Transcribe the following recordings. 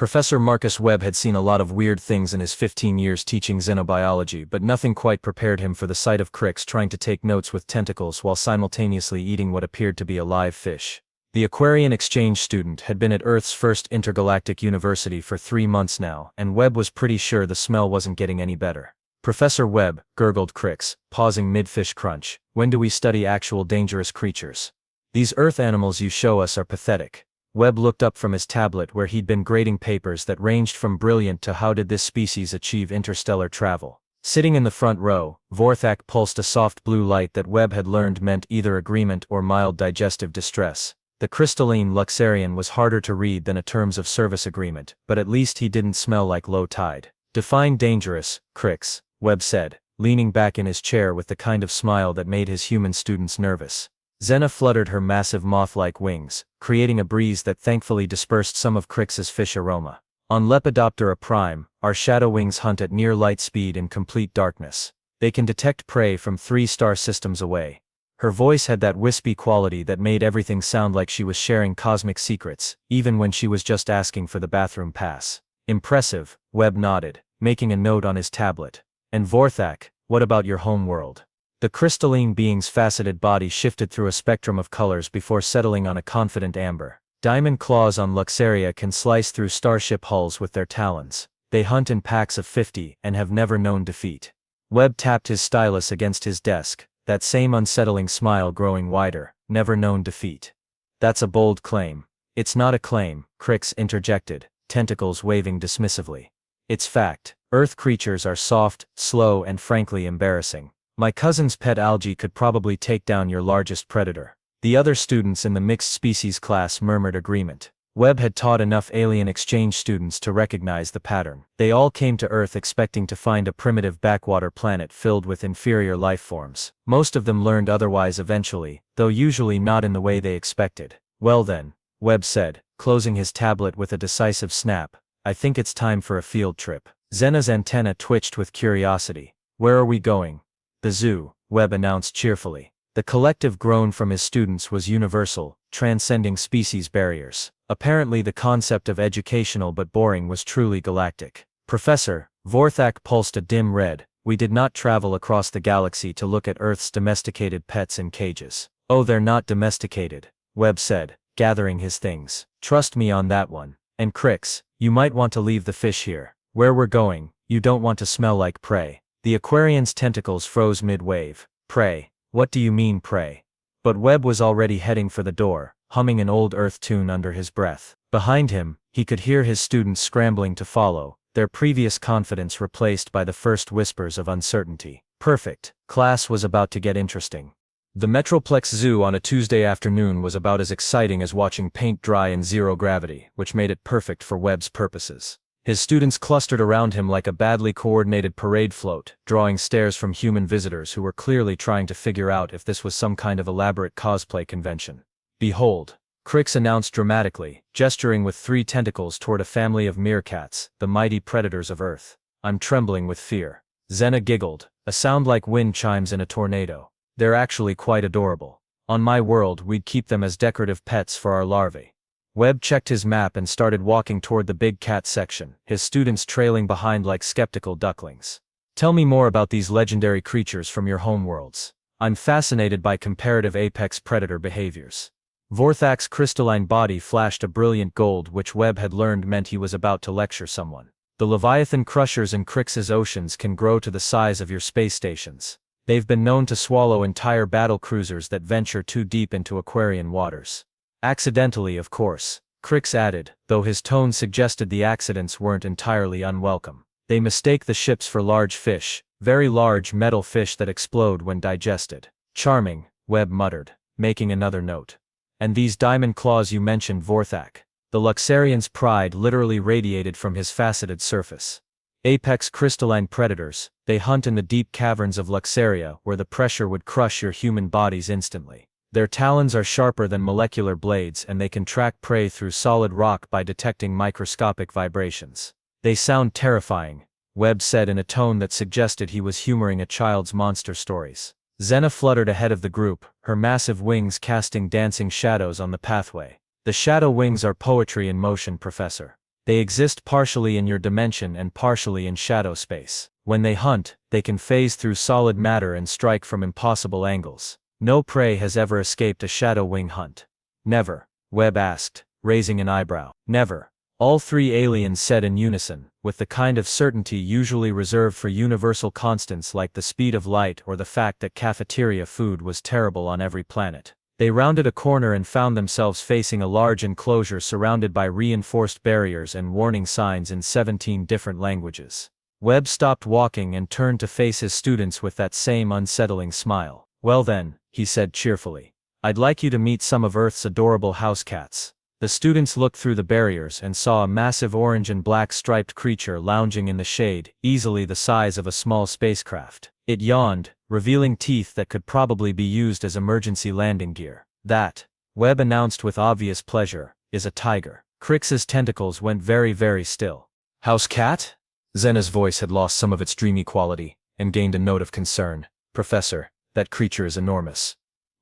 Professor Marcus Webb had seen a lot of weird things in his 15 years teaching xenobiology, but nothing quite prepared him for the sight of Crix trying to take notes with tentacles while simultaneously eating what appeared to be a live fish. The Aquarian exchange student had been at Earth's first intergalactic university for 3 months now, and Webb was pretty sure the smell wasn't getting any better. "Professor Webb," gurgled Crix, pausing mid-fish crunch, "when do we study actual dangerous creatures? These Earth animals you show us are pathetic." Webb looked up from his tablet where he'd been grading papers that ranged from brilliant to how did this species achieve interstellar travel. Sitting in the front row, Vorthak pulsed a soft blue light that Webb had learned meant either agreement or mild digestive distress. The crystalline Luxarian was harder to read than a terms of service agreement, but at least he didn't smell like low tide. "Define dangerous, Crix," Webb said, leaning back in his chair with the kind of smile that made his human students nervous. Xena fluttered her massive moth-like wings, creating a breeze that thankfully dispersed some of Crix's fish aroma. "On Lepidoptera Prime, our shadow wings hunt at near light speed in complete darkness. They can detect prey from 3-star systems away." Her voice had that wispy quality that made everything sound like she was sharing cosmic secrets, even when she was just asking for the bathroom pass. "Impressive," Webb nodded, making a note on his tablet. "And Vorthak, what about your home world?" The crystalline being's faceted body shifted through a spectrum of colors before settling on a confident amber. "Diamond claws on Luxaria can slice through starship hulls with their talons. They hunt in packs of 50 and have never known defeat." Webb tapped his stylus against his desk, that same unsettling smile growing wider. "Never known defeat. That's a bold claim." "It's not a claim," Crix interjected, tentacles waving dismissively. "It's fact. Earth creatures are soft, slow and frankly embarrassing. My cousin's pet algae could probably take down your largest predator." The other students in the mixed species class murmured agreement. Webb had taught enough alien exchange students to recognize the pattern. They all came to Earth expecting to find a primitive backwater planet filled with inferior life forms. Most of them learned otherwise eventually, though usually not in the way they expected. "Well then," Webb said, closing his tablet with a decisive snap, "I think it's time for a field trip." Xena's antenna twitched with curiosity. "Where are we going?" "The zoo," Webb announced cheerfully. The collective groan from his students was universal, transcending species barriers. Apparently the concept of educational but boring was truly galactic. "Professor," Vorthak pulsed a dim red, "we did not travel across the galaxy to look at Earth's domesticated pets in cages." "Oh, they're not domesticated," Webb said, gathering his things. "Trust me on that one. And Crix, you might want to leave the fish here. Where we're going, you don't want to smell like prey." The Aquarian's tentacles froze mid-wave. "Prey? What do you mean prey?" But Webb was already heading for the door, humming an old Earth tune under his breath. Behind him, he could hear his students scrambling to follow, their previous confidence replaced by the first whispers of uncertainty. Perfect. Class was about to get interesting. The Metroplex Zoo on a Tuesday afternoon was about as exciting as watching paint dry in zero gravity, which made it perfect for Webb's purposes. His students clustered around him like a badly coordinated parade float, drawing stares from human visitors who were clearly trying to figure out if this was some kind of elaborate cosplay convention. "Behold," Crix announced dramatically, gesturing with 3 tentacles toward a family of meerkats, the mighty predators of Earth. "I'm trembling with fear." Xena giggled, a sound like wind chimes in a tornado. "They're actually quite adorable. On my world we'd keep them as decorative pets for our larvae." Webb checked his map and started walking toward the big cat section, his students trailing behind like skeptical ducklings. "Tell me more about these legendary creatures from your homeworlds. I'm fascinated by comparative apex predator behaviors." Vorthak's crystalline body flashed a brilliant gold which Webb had learned meant he was about to lecture someone. "The Leviathan crushers in Crix's oceans can grow to the size of your space stations. They've been known to swallow entire battle cruisers that venture too deep into Aquarian waters. Accidentally, of course," Crix added, though his tone suggested the accidents weren't entirely unwelcome. "They mistake the ships for large fish, very large metal fish that explode when digested." "Charming," Webb muttered, making another note. "And these diamond claws you mentioned, Vorthak." The Luxarian's pride literally radiated from his faceted surface. "Apex crystalline predators, they hunt in the deep caverns of Luxaria where the pressure would crush your human bodies instantly. Their talons are sharper than molecular blades and they can track prey through solid rock by detecting microscopic vibrations." "They sound terrifying," Webb said in a tone that suggested he was humoring a child's monster stories. Xena fluttered ahead of the group, her massive wings casting dancing shadows on the pathway. "The shadow wings are poetry in motion, Professor. They exist partially in your dimension and partially in shadow space. When they hunt, they can phase through solid matter and strike from impossible angles. No prey has ever escaped a shadow wing hunt. Never, Webb asked, raising an eyebrow. Never. All three aliens said in unison, with the kind of certainty usually reserved for universal constants like the speed of light or the fact that cafeteria food was terrible on every planet. They rounded a corner and found themselves facing a large enclosure surrounded by reinforced barriers and warning signs in 17 different languages. Webb stopped walking and turned to face his students with that same unsettling smile. "Well then," he said cheerfully, "I'd like you to meet some of Earth's adorable house cats." The students looked through the barriers and saw a massive orange and black striped creature lounging in the shade, easily the size of a small spacecraft. It yawned, revealing teeth that could probably be used as emergency landing gear. "That," Webb announced with obvious pleasure, "is a tiger." Crix's tentacles went very still. "House cat?" Zena's voice had lost some of its dreamy quality, and gained a note of concern. "Professor, that creature is enormous."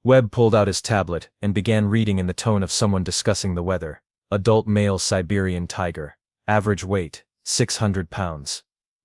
Webb pulled out his tablet, and began reading in the tone of someone discussing the weather. "Adult male Siberian tiger. Average weight, 600 pounds.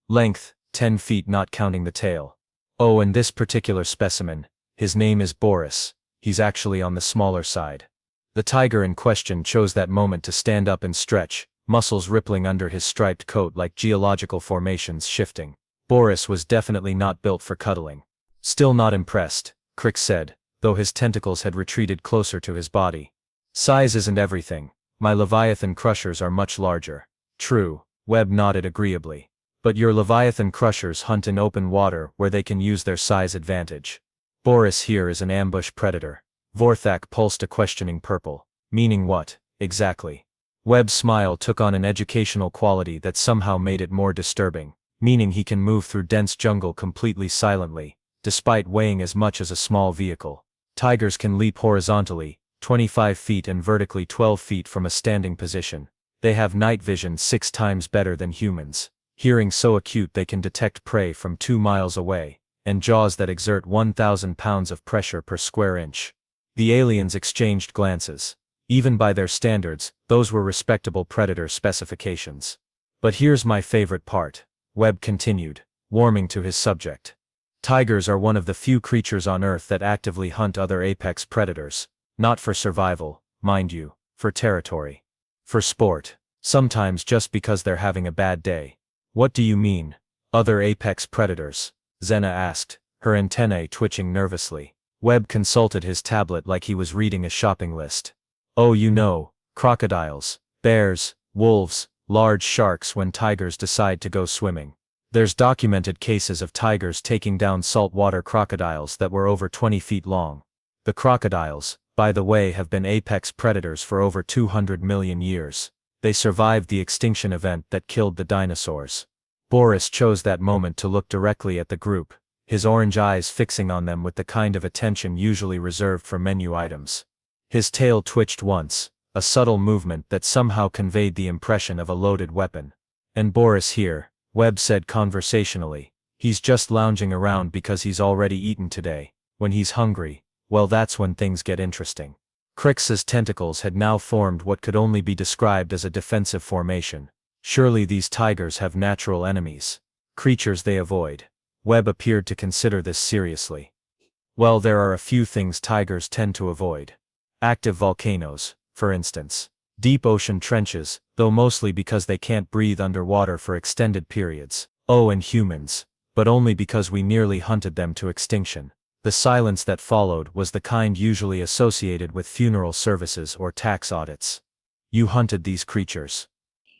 Length, 10 feet not counting the tail. Oh, and this particular specimen, his name is Boris. He's actually on the smaller side." The tiger in question chose that moment to stand up and stretch, muscles rippling under his striped coat like geological formations shifting. Boris was definitely not built for cuddling. "Still not impressed," Crix said, though his tentacles had retreated closer to his body. "Size isn't everything. My Leviathan crushers are much larger." "True," Webb nodded agreeably. "But your Leviathan crushers hunt in open water where they can use their size advantage. Boris here is an ambush predator." Vorthak pulsed a questioning purple. "Meaning what, exactly?" Webb's smile took on an educational quality that somehow made it more disturbing. "Meaning he can move through dense jungle completely silently, despite weighing as much as a small vehicle. Tigers can leap horizontally, 25 feet and vertically 12 feet from a standing position. They have night vision 6 times better than humans, hearing so acute they can detect prey from 2 miles away, and jaws that exert 1,000 pounds of pressure per square inch." The aliens exchanged glances. Even by their standards, those were respectable predator specifications. "But here's my favorite part," Webb continued, warming to his subject. "Tigers are one of the few creatures on Earth that actively hunt other apex predators. Not for survival, mind you, for territory. For sport. Sometimes just because they're having a bad day." "What do you mean, other apex predators?" Zena asked, her antennae twitching nervously. Webb consulted his tablet like he was reading a shopping list. "Oh, you know, crocodiles, bears, wolves, large sharks when tigers decide to go swimming. There's documented cases of tigers taking down saltwater crocodiles that were over 20 feet long. The crocodiles, by the way, have been apex predators for over 200 million years. They survived the extinction event that killed the dinosaurs." Boris chose that moment to look directly at the group, his orange eyes fixing on them with the kind of attention usually reserved for menu items. His tail twitched once, a subtle movement that somehow conveyed the impression of a loaded weapon. "And Boris here," Webb said conversationally, "he's just lounging around because he's already eaten today. When he's hungry, well, that's when things get interesting." Crix's tentacles had now formed what could only be described as a defensive formation. Surely these tigers have natural enemies. Creatures they avoid. Webb appeared to consider this seriously. "Well, there are a few things tigers tend to avoid. Active volcanoes, for instance. Deep ocean trenches, though mostly because they can't breathe underwater for extended periods. Oh, and humans, but only because we nearly hunted them to extinction." The silence that followed was the kind usually associated with funeral services or tax audits. "You hunted these creatures."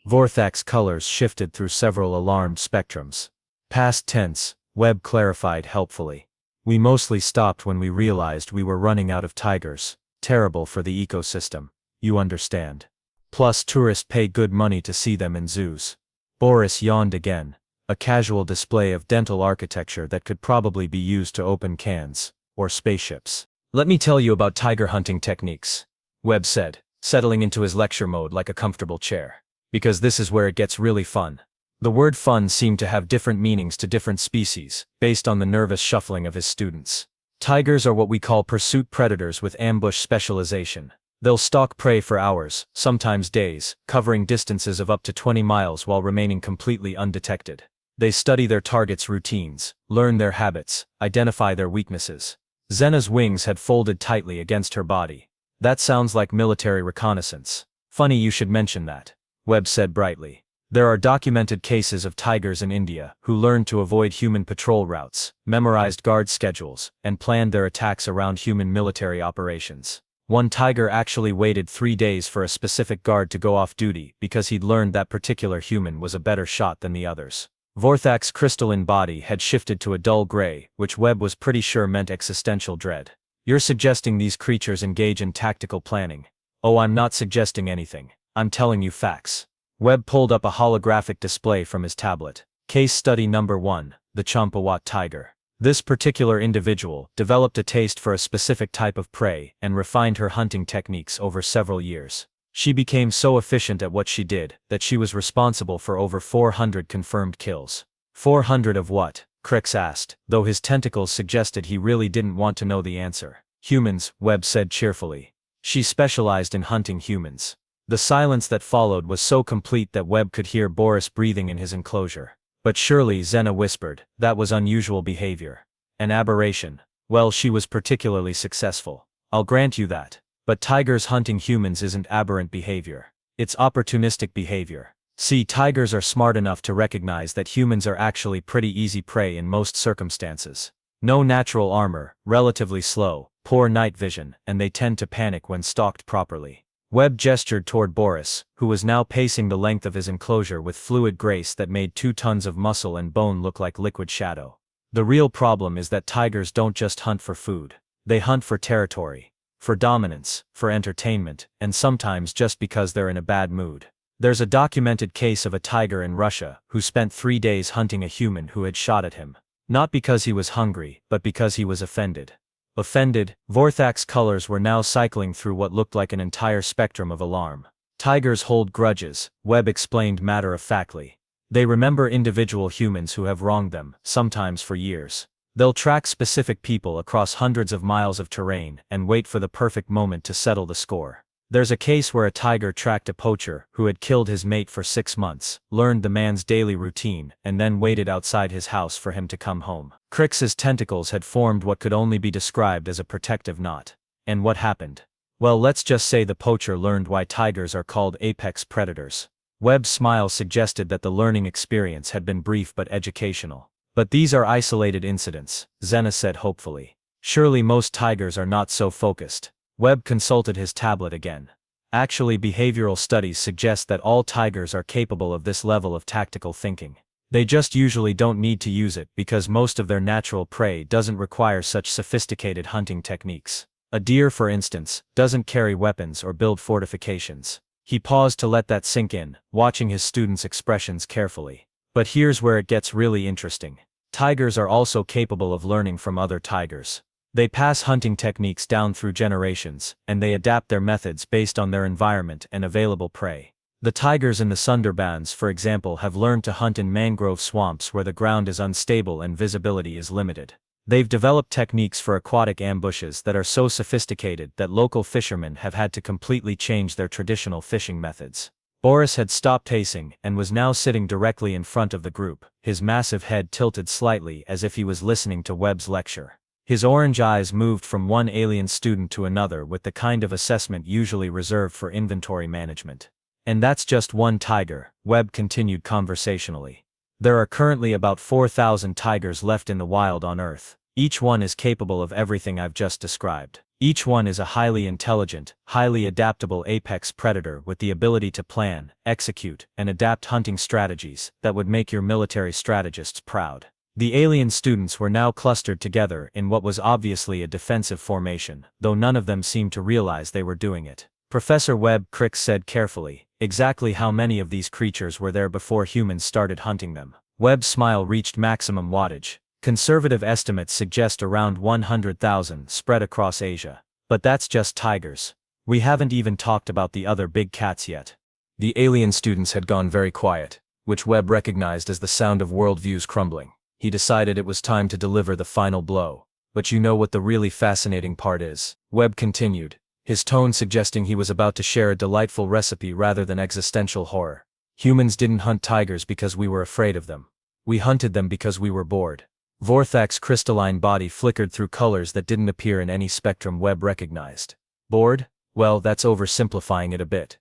Vorthak's colors shifted through several alarmed spectrums. "Past tense," Webb clarified helpfully. "We mostly stopped when we realized we were running out of tigers. Terrible for the ecosystem, you understand. Plus tourists pay good money to see them in zoos." Boris yawned again, a casual display of dental architecture that could probably be used to open cans, or spaceships. "Let me tell you about tiger hunting techniques," Webb said, settling into his lecture mode like a comfortable chair. "Because this is where it gets really fun." The word fun seemed to have different meanings to different species, based on the nervous shuffling of his students. "Tigers are what we call pursuit predators with ambush specialization. They'll stalk prey for hours, sometimes days, covering distances of up to 20 miles while remaining completely undetected. They study their targets' routines, learn their habits, identify their weaknesses. Xena's wings had folded tightly against her body. That sounds like military reconnaissance. Funny you should mention that, Webb said brightly. There are documented cases of tigers in India who learned to avoid human patrol routes, memorized guard schedules, and planned their attacks around human military operations. One tiger actually waited 3 days for a specific guard to go off duty because he'd learned that particular human was a better shot than the others. Vorthak's crystalline body had shifted to a dull gray, which Webb was pretty sure meant existential dread. You're suggesting these creatures engage in tactical planning. Oh, I'm not suggesting anything. I'm telling you facts. Webb pulled up a holographic display from his tablet. Case study number 1, the Champawat tiger. This particular individual developed a taste for a specific type of prey and refined her hunting techniques over several years. She became so efficient at what she did that she was responsible for over 400 confirmed kills. 400 of what? Crix asked, though his tentacles suggested he really didn't want to know the answer. Humans, Webb said cheerfully. She specialized in hunting humans. The silence that followed was so complete that Webb could hear Boris breathing in his enclosure. But surely, Xena whispered, that was unusual behavior. An aberration. Well, she was particularly successful. I'll grant you that. But tigers hunting humans isn't aberrant behavior. It's opportunistic behavior. See, tigers are smart enough to recognize that humans are actually pretty easy prey in most circumstances. No natural armor, relatively slow, poor night vision, and they tend to panic when stalked properly. Webb gestured toward Boris, who was now pacing the length of his enclosure with fluid grace that made 2 tons of muscle and bone look like liquid shadow. The real problem is that tigers don't just hunt for food. They hunt for territory, for dominance, for entertainment, and sometimes just because they're in a bad mood. There's a documented case of a tiger in Russia who spent 3 days hunting a human who had shot at him. Not because he was hungry, but because he was offended. Offended, Vorthak's colors were now cycling through what looked like an entire spectrum of alarm. Tigers hold grudges, Webb explained matter-of-factly. They remember individual humans who have wronged them, sometimes for years. They'll track specific people across hundreds of miles of terrain and wait for the perfect moment to settle the score. There's a case where a tiger tracked a poacher who had killed his mate for 6 months, learned the man's daily routine, and then waited outside his house for him to come home. Crix's tentacles had formed what could only be described as a protective knot. And what happened? Well, let's just say the poacher learned why tigers are called apex predators. Webb's smile suggested that the learning experience had been brief but educational. But these are isolated incidents, Xena said hopefully. Surely most tigers are not so focused. Webb consulted his tablet again. Actually, behavioral studies suggest that all tigers are capable of this level of tactical thinking. They just usually don't need to use it because most of their natural prey doesn't require such sophisticated hunting techniques. A deer, for instance, doesn't carry weapons or build fortifications. He paused to let that sink in, watching his students' expressions carefully. But here's where it gets really interesting. Tigers are also capable of learning from other tigers. They pass hunting techniques down through generations, and they adapt their methods based on their environment and available prey. The tigers in the Sundarbans, for example, have learned to hunt in mangrove swamps where the ground is unstable and visibility is limited. They've developed techniques for aquatic ambushes that are so sophisticated that local fishermen have had to completely change their traditional fishing methods. Boris had stopped pacing and was now sitting directly in front of the group, his massive head tilted slightly as if he was listening to Webb's lecture. His orange eyes moved from one alien student to another with the kind of assessment usually reserved for inventory management. And that's just one tiger, Webb continued conversationally. There are currently about 4,000 tigers left in the wild on Earth. Each one is capable of everything I've just described. Each one is a highly intelligent, highly adaptable apex predator with the ability to plan, execute, and adapt hunting strategies that would make your military strategists proud. The alien students were now clustered together in what was obviously a defensive formation, though none of them seemed to realize they were doing it. Professor Webb, Crix said carefully, exactly how many of these creatures were there before humans started hunting them? Webb's smile reached maximum wattage. Conservative estimates suggest around 100,000 spread across Asia. But that's just tigers. We haven't even talked about the other big cats yet. The alien students had gone very quiet, which Webb recognized as the sound of worldviews crumbling. He decided it was time to deliver the final blow. But you know what the really fascinating part is? Webb continued, his tone suggesting he was about to share a delightful recipe rather than existential horror. Humans didn't hunt tigers because we were afraid of them. We hunted them because we were bored. Vorthak's crystalline body flickered through colors that didn't appear in any spectrum Webb recognized. Bored? Well, that's oversimplifying it a bit,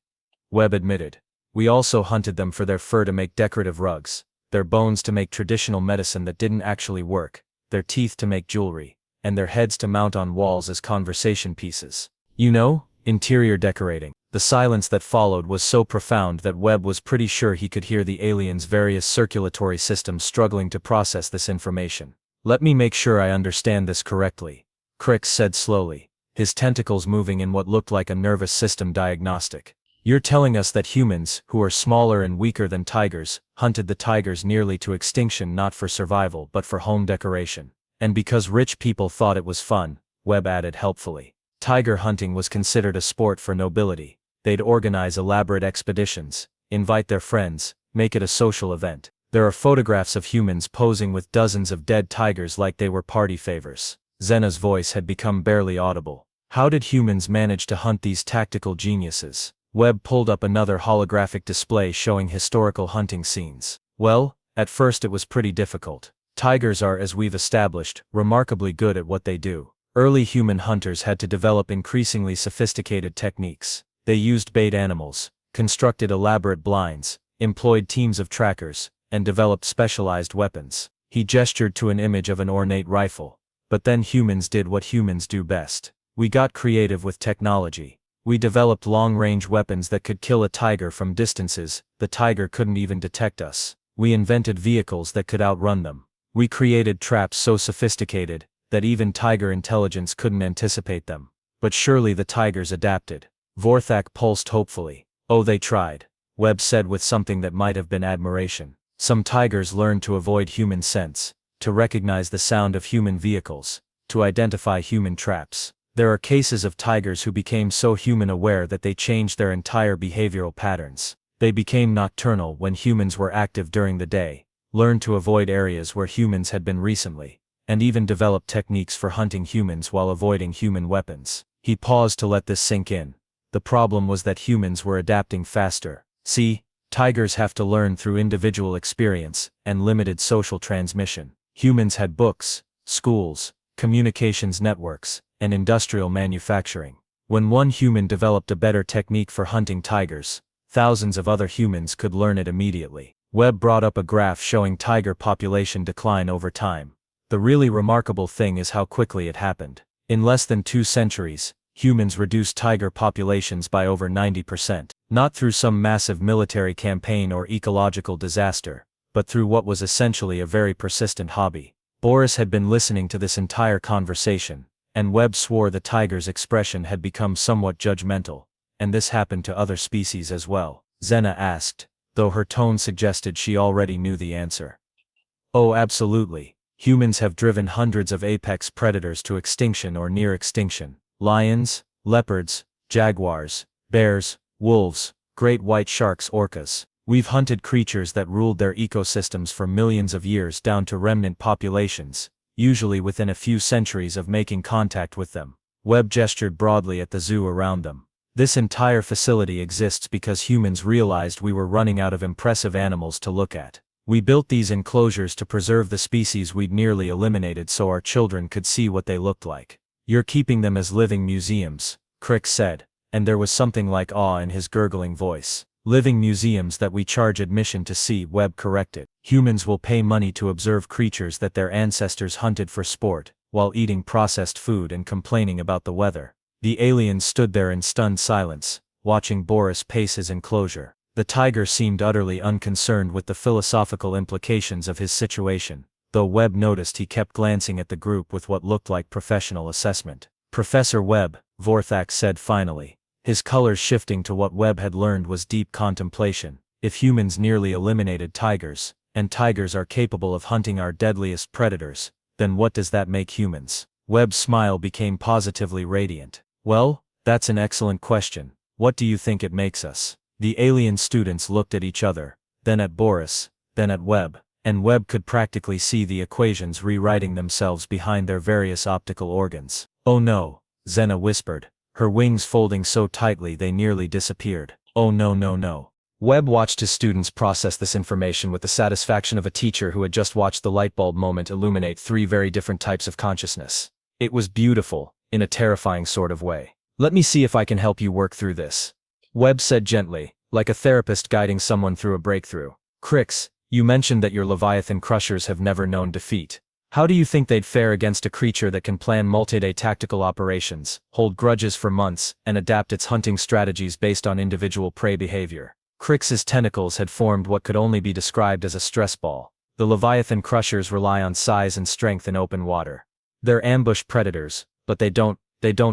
Webb admitted. We also hunted them for their fur to make decorative rugs, their bones to make traditional medicine that didn't actually work, their teeth to make jewelry, and their heads to mount on walls as conversation pieces. You know, interior decorating. The silence that followed was so profound that Webb was pretty sure he could hear the aliens' various circulatory systems struggling to process this information. Let me make sure I understand this correctly, Crix said slowly, his tentacles moving in what looked like a nervous system diagnostic. You're telling us that humans, who are smaller and weaker than tigers, hunted the tigers nearly to extinction not for survival but for home decoration. And because rich people thought it was fun, Webb added helpfully. Tiger hunting was considered a sport for nobility. They'd organize elaborate expeditions, invite their friends, make it a social event. There are photographs of humans posing with dozens of dead tigers like they were party favors. Zena's voice had become barely audible. How did humans manage to hunt these tactical geniuses? Webb pulled up another holographic display showing historical hunting scenes. Well, at first it was pretty difficult. Tigers are, as we've established, remarkably good at what they do. Early human hunters had to develop increasingly sophisticated techniques. They used bait animals, constructed elaborate blinds, employed teams of trackers, and developed specialized weapons. He gestured to an image of an ornate rifle. But then humans did what humans do best. We got creative with technology. We developed long-range weapons that could kill a tiger from distances the tiger couldn't even detect us. We invented vehicles that could outrun them. We created traps so sophisticated that even tiger intelligence couldn't anticipate them. But surely the tigers adapted. Vorthak pulsed hopefully. Oh, they tried, Webb said with something that might have been admiration. Some tigers learned to avoid human scents, to recognize the sound of human vehicles, to identify human traps. There are cases of tigers who became so human-aware that they changed their entire behavioral patterns. They became nocturnal when humans were active during the day, learned to avoid areas where humans had been recently, and even developed techniques for hunting humans while avoiding human weapons. He paused to let this sink in. The problem was that humans were adapting faster. See, tigers have to learn through individual experience and limited social transmission. Humans had books, schools, communications networks, and industrial manufacturing. When one human developed a better technique for hunting tigers, thousands of other humans could learn it immediately. Webb brought up a graph showing tiger population decline over time. The really remarkable thing is how quickly it happened. In less than 2 centuries, humans reduced tiger populations by over 90%, not through some massive military campaign or ecological disaster, but through what was essentially a very persistent hobby. Boris had been listening to this entire conversation, and Webb swore the tiger's expression had become somewhat judgmental, and this happened to other species as well. Zena asked, though her tone suggested she already knew the answer. Oh, absolutely. Humans have driven hundreds of apex predators to extinction or near extinction. Lions, leopards, jaguars, bears, wolves, great white sharks, orcas. We've hunted creatures that ruled their ecosystems for millions of years down to remnant populations, usually within a few centuries of making contact with them. Webb gestured broadly at the zoo around them. This entire facility exists because humans realized we were running out of impressive animals to look at. We built these enclosures to preserve the species we'd nearly eliminated so our children could see what they looked like. You're keeping them as living museums, Crix said, and there was something like awe in his gurgling voice. Living museums that we charge admission to see, Webb corrected. Humans will pay money to observe creatures that their ancestors hunted for sport, while eating processed food and complaining about the weather. The aliens stood there in stunned silence, watching Boris pace his enclosure. The tiger seemed utterly unconcerned with the philosophical implications of his situation, though Webb noticed he kept glancing at the group with what looked like professional assessment. Professor Webb, Vorthak said finally, his colors shifting to what Webb had learned was deep contemplation. If humans nearly eliminated tigers, and tigers are capable of hunting our deadliest predators, then what does that make humans? Webb's smile became positively radiant. Well, that's an excellent question. What do you think it makes us? The alien students looked at each other, then at Boris, then at Webb, and Webb could practically see the equations rewriting themselves behind their various optical organs. Oh no, Zena whispered, her wings folding so tightly they nearly disappeared. Oh no no no. Webb watched his students process this information with the satisfaction of a teacher who had just watched the light bulb moment illuminate 3 very different types of consciousness. It was beautiful, in a terrifying sort of way. Let me see if I can help you work through this. Webb said gently, like a therapist guiding someone through a breakthrough. Crix, you mentioned that your Leviathan crushers have never known defeat. How do you think they'd fare against a creature that can plan multi-day tactical operations, hold grudges for months, and adapt its hunting strategies based on individual prey behavior? Crix's tentacles had formed what could only be described as a stress ball. The Leviathan crushers rely on size and strength in open water. They're ambush predators, but they don't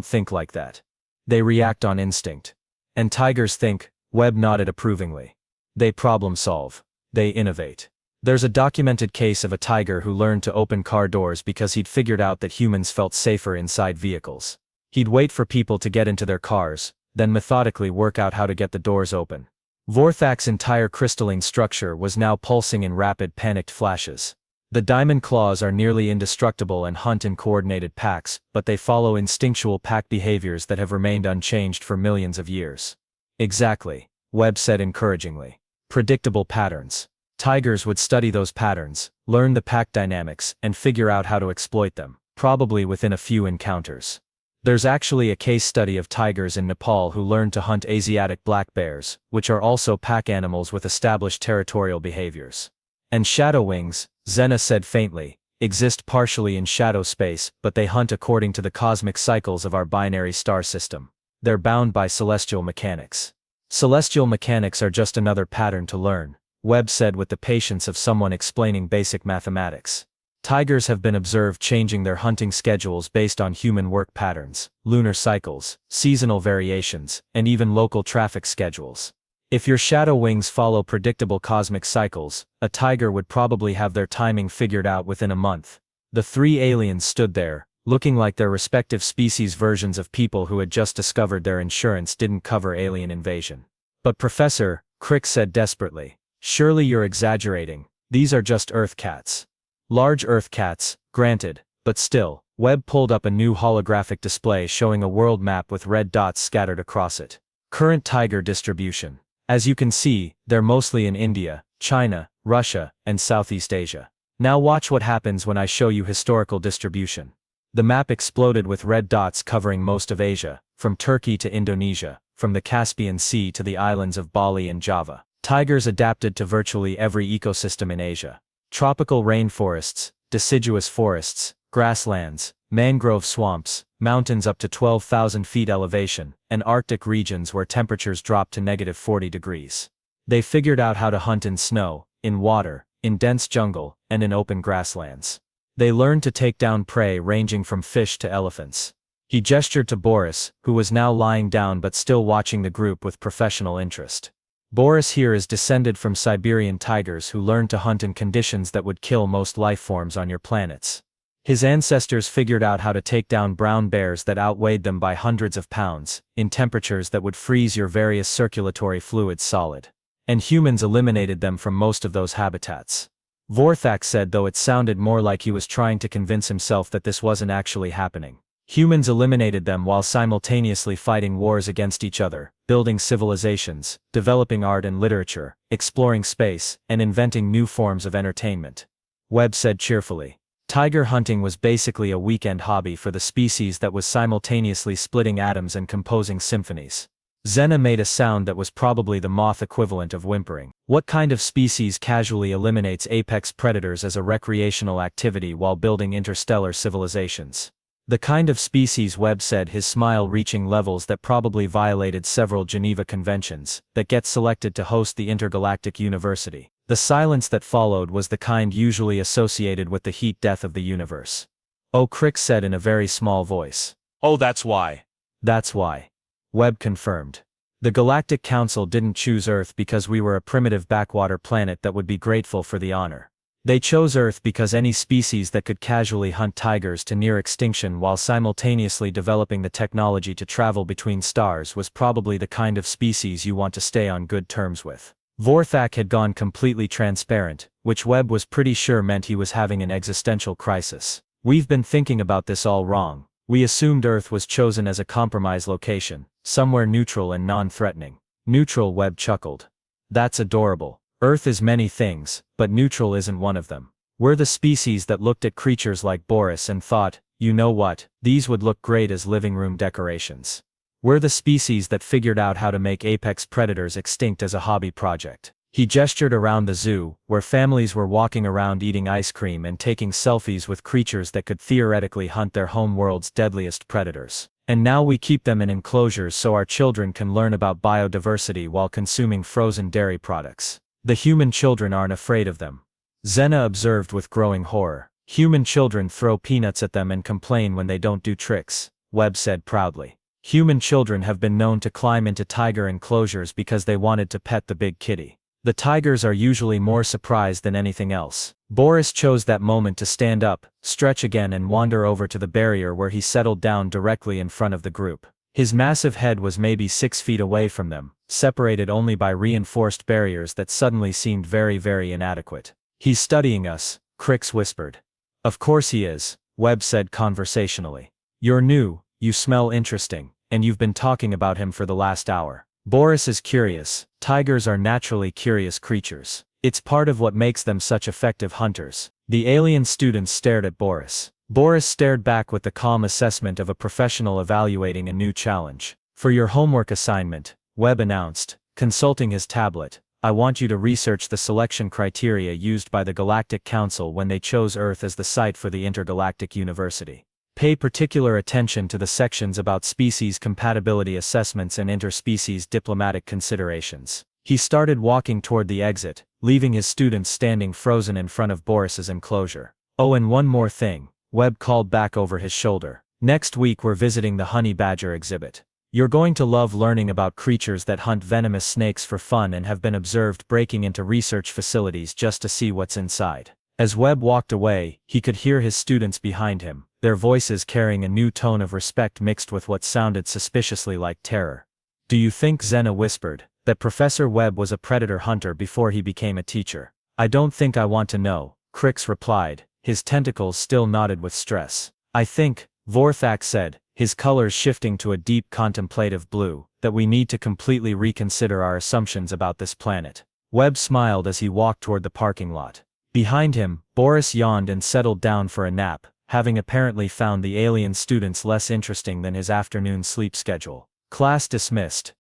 think like that. They react on instinct. And tigers think, Webb nodded approvingly. They problem solve. They innovate. There's a documented case of a tiger who learned to open car doors because he'd figured out that humans felt safer inside vehicles. He'd wait for people to get into their cars, then methodically work out how to get the doors open. Vorthak's entire crystalline structure was now pulsing in rapid panicked flashes. The diamond claws are nearly indestructible and hunt in coordinated packs, but they follow instinctual pack behaviors that have remained unchanged for millions of years. Exactly, Webb said encouragingly. Predictable patterns. Tigers would study those patterns, learn the pack dynamics, and figure out how to exploit them, probably within a few encounters. There's actually a case study of tigers in Nepal who learned to hunt Asiatic black bears, which are also pack animals with established territorial behaviors. And shadow wings, Zena said faintly, exist partially in shadow space, but they hunt according to the cosmic cycles of our binary star system. They're bound by celestial mechanics. Celestial mechanics are just another pattern to learn, Webb said with the patience of someone explaining basic mathematics. Tigers have been observed changing their hunting schedules based on human work patterns, lunar cycles, seasonal variations, and even local traffic schedules. If your shadow wings follow predictable cosmic cycles, a tiger would probably have their timing figured out within a month. The 3 aliens stood there, looking like their respective species versions of people who had just discovered their insurance didn't cover alien invasion. But Professor, Crick said desperately, surely you're exaggerating, these are just Earth cats. Large Earth cats, granted, but still. Webb pulled up a new holographic display showing a world map with red dots scattered across it. Current tiger distribution. As you can see, they're mostly in India, China, Russia, and Southeast Asia. Now watch what happens when I show you historical distribution. The map exploded with red dots covering most of Asia, from Turkey to Indonesia, from the Caspian Sea to the islands of Bali and Java. Tigers adapted to virtually every ecosystem in Asia. Tropical rainforests, deciduous forests, grasslands, mangrove swamps, mountains up to 12,000 feet elevation, and Arctic regions where temperatures drop to -40 degrees. They figured out how to hunt in snow, in water, in dense jungle, and in open grasslands. They learned to take down prey ranging from fish to elephants. He gestured to Boris, who was now lying down but still watching the group with professional interest. Boris here is descended from Siberian tigers who learned to hunt in conditions that would kill most life forms on your planets. His ancestors figured out how to take down brown bears that outweighed them by hundreds of pounds, in temperatures that would freeze your various circulatory fluids solid. And humans eliminated them from most of those habitats. Vorthak said, though it sounded more like he was trying to convince himself that this wasn't actually happening. Humans eliminated them while simultaneously fighting wars against each other, building civilizations, developing art and literature, exploring space, and inventing new forms of entertainment. Webb said cheerfully. Tiger hunting was basically a weekend hobby for the species that was simultaneously splitting atoms and composing symphonies. Zena made a sound that was probably the moth equivalent of whimpering. What kind of species casually eliminates apex predators as a recreational activity while building interstellar civilizations? The kind of species, Webb said, his smile reaching levels that probably violated several Geneva Conventions, that gets selected to host the Intergalactic University. The silence that followed was the kind usually associated with the heat death of the universe. Oh, Crick said in a very small voice. Oh, that's why. That's why. Webb confirmed. The Galactic Council didn't choose Earth because we were a primitive backwater planet that would be grateful for the honor. They chose Earth because any species that could casually hunt tigers to near extinction while simultaneously developing the technology to travel between stars was probably the kind of species you want to stay on good terms with. Vorthak had gone completely transparent, which Webb was pretty sure meant he was having an existential crisis. We've been thinking about this all wrong, We assumed Earth was chosen as a compromise location, somewhere neutral and non-threatening. Neutral, Webb chuckled. That's adorable. Earth is many things, but neutral isn't one of them. We're the species that looked at creatures like Boris and thought, you know what, these would look great as living room decorations. We're the species that figured out how to make apex predators extinct as a hobby project. He gestured around the zoo, where families were walking around eating ice cream and taking selfies with creatures that could theoretically hunt their home world's deadliest predators. And now we keep them in enclosures so our children can learn about biodiversity while consuming frozen dairy products. The human children aren't afraid of them. Xena observed with growing horror. Human children throw peanuts at them and complain when they don't do tricks, Webb said proudly. Human children have been known to climb into tiger enclosures because they wanted to pet the big kitty. The tigers are usually more surprised than anything else. Boris chose that moment to stand up, stretch again and wander over to the barrier where he settled down directly in front of the group. His massive head was maybe 6 feet away from them, separated only by reinforced barriers that suddenly seemed very, very inadequate. He's studying us, Crix whispered. Of course he is, Webb said conversationally. You're new, you smell interesting, and you've been talking about him for the last hour. Boris is curious. Tigers are naturally curious creatures. It's part of what makes them such effective hunters. The alien students stared at Boris. Boris stared back with the calm assessment of a professional evaluating a new challenge. For your homework assignment, Webb announced, consulting his tablet, I want you to research the selection criteria used by the Galactic Council when they chose Earth as the site for the Intergalactic University. Pay particular attention to the sections about species compatibility assessments and interspecies diplomatic considerations. He started walking toward the exit, leaving his students standing frozen in front of Boris's enclosure. Oh, and one more thing, Webb called back over his shoulder. Next week we're visiting the honey badger exhibit. You're going to love learning about creatures that hunt venomous snakes for fun and have been observed breaking into research facilities just to see what's inside. As Webb walked away, he could hear his students behind him, their voices carrying a new tone of respect mixed with what sounded suspiciously like terror. Do you think, Xena whispered, that Professor Webb was a predator hunter before he became a teacher? I don't think I want to know, Crix replied, his tentacles still knotted with stress. I think, Vorthak said, his colors shifting to a deep contemplative blue, that we need to completely reconsider our assumptions about this planet. Webb smiled as he walked toward the parking lot. Behind him, Boris yawned and settled down for a nap, having apparently found the alien students less interesting than his afternoon sleep schedule. Class dismissed,